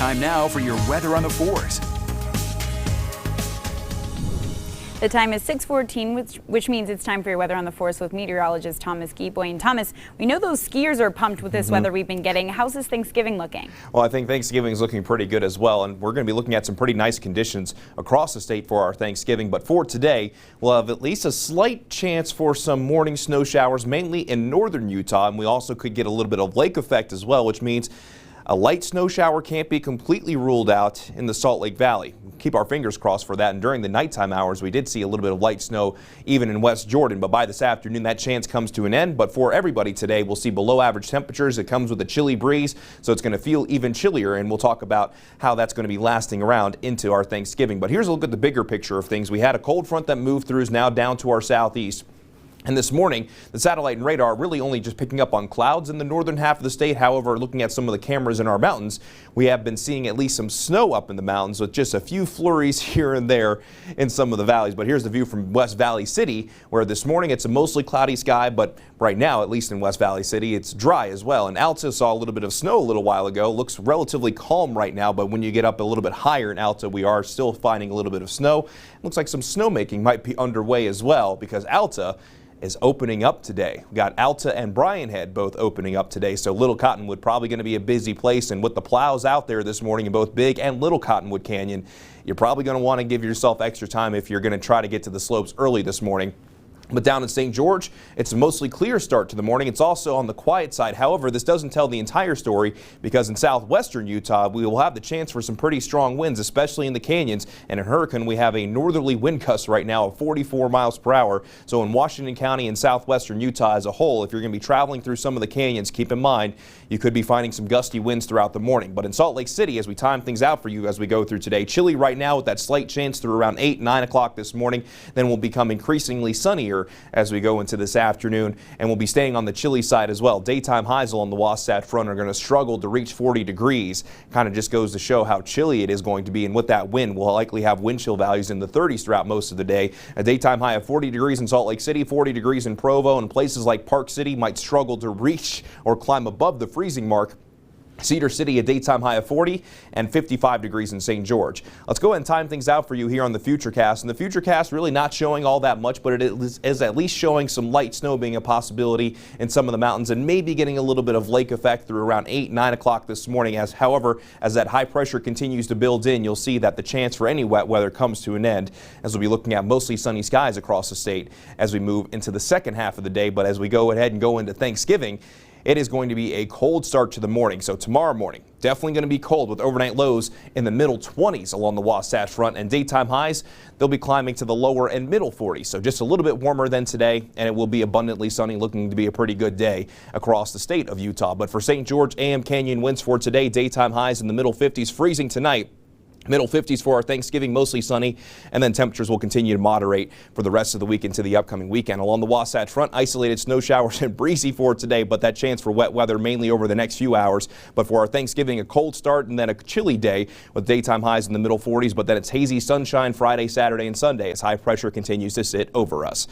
Time now for your weather on the 4s. The time is 6:14, which means it's time for your weather on the 4s with meteorologist Thomas Gieboy. And Thomas, we know those skiers are pumped with this weather we've been getting. How's this Thanksgiving looking? Well, I think Thanksgiving is looking pretty good as well, and we're going to be looking at some pretty nice conditions across the state for our Thanksgiving. But for today, we'll have at least a slight chance for some morning snow showers, mainly in northern Utah, and we also could get a little bit of lake effect as well, which means a light snow shower can't be completely ruled out in the Salt Lake Valley. Keep our fingers crossed for that. And during the nighttime hours, we did see a little bit of light snow even in West Jordan. But by this afternoon, that chance comes to an end. But for everybody today, we'll see below average temperatures. It comes with a chilly breeze, so it's going to feel even chillier. And we'll talk about how that's going to be lasting around into our Thanksgiving. But here's a look at the bigger picture of things. We had a cold front that moved through, is now down to our southeast. And this morning, the satellite and radar really only just picking up on clouds in the northern half of the state. However, looking at some of the cameras in our mountains, we have been seeing at least some snow up in the mountains with just a few flurries here and there in some of the valleys. But here's the view from West Valley City, where this morning it's a mostly cloudy sky, but right now, at least in West Valley City, it's dry as well. And Alta saw a little bit of snow a little while ago. Looks relatively calm right now, but when you get up a little bit higher in Alta, we are still finding a little bit of snow. Looks like some snowmaking might be underway as well, because Alta is opening up today. We got Alta and Bryan Head both opening up today, so Little Cottonwood probably going to be a busy place. And with the plows out there this morning in both Big and Little Cottonwood Canyon, you're probably going to want to give yourself extra time if you're going to try to get to the slopes early this morning. But down in St. George, it's a mostly clear start to the morning. It's also on the quiet side. However, this doesn't tell the entire story, because in southwestern Utah, we will have the chance for some pretty strong winds, especially in the canyons. And in Hurricane, we have a northerly wind gust right now of 44 miles per hour. So in Washington County and southwestern Utah as a whole, if you're going to be traveling through some of the canyons, keep in mind you could be finding some gusty winds throughout the morning. But in Salt Lake City, as we time things out for you as we go through today, chilly right now with that slight chance through around 8, 9 o'clock this morning. Then will become increasingly sunnier as we go into this afternoon, and we'll be staying on the chilly side as well. Daytime highs along the Wasatch Front are going to struggle to reach 40 degrees. Kind of just goes to show how chilly it is going to be, and with that wind, we'll likely have wind chill values in the 30s throughout most of the day. A daytime high of 40 degrees in Salt Lake City, 40 degrees in Provo, and places like Park City might struggle to reach or climb above the freezing mark. Cedar City, a daytime high of 40, and 55 degrees in St. George. Let's go ahead and time things out for you here on the Futurecast. And the Futurecast really not showing all that much, but it is at least showing some light snow being a possibility in some of the mountains, and maybe getting a little bit of lake effect through around 8, 9 o'clock this morning. However, as that high pressure continues to build in, you'll see that the chance for any wet weather comes to an end, as we'll be looking at mostly sunny skies across the state as we move into the second half of the day. But as we go ahead and go into Thanksgiving, it is going to be a cold start to the morning. So tomorrow morning, definitely going to be cold with overnight lows in the middle 20s along the Wasatch Front, and daytime highs, they'll be climbing to the lower and middle 40s. So just a little bit warmer than today, and it will be abundantly sunny, looking to be a pretty good day across the state of Utah. But for St. George, AM Canyon winds for today, daytime highs in the middle 50s, freezing tonight. Middle 50s for our Thanksgiving, mostly sunny, and then temperatures will continue to moderate for the rest of the week into the upcoming weekend. Along the Wasatch Front, isolated snow showers and breezy for today, but that chance for wet weather mainly over the next few hours. But for our Thanksgiving, a cold start and then a chilly day with daytime highs in the middle 40s, but then it's hazy sunshine Friday, Saturday, and Sunday as high pressure continues to sit over us.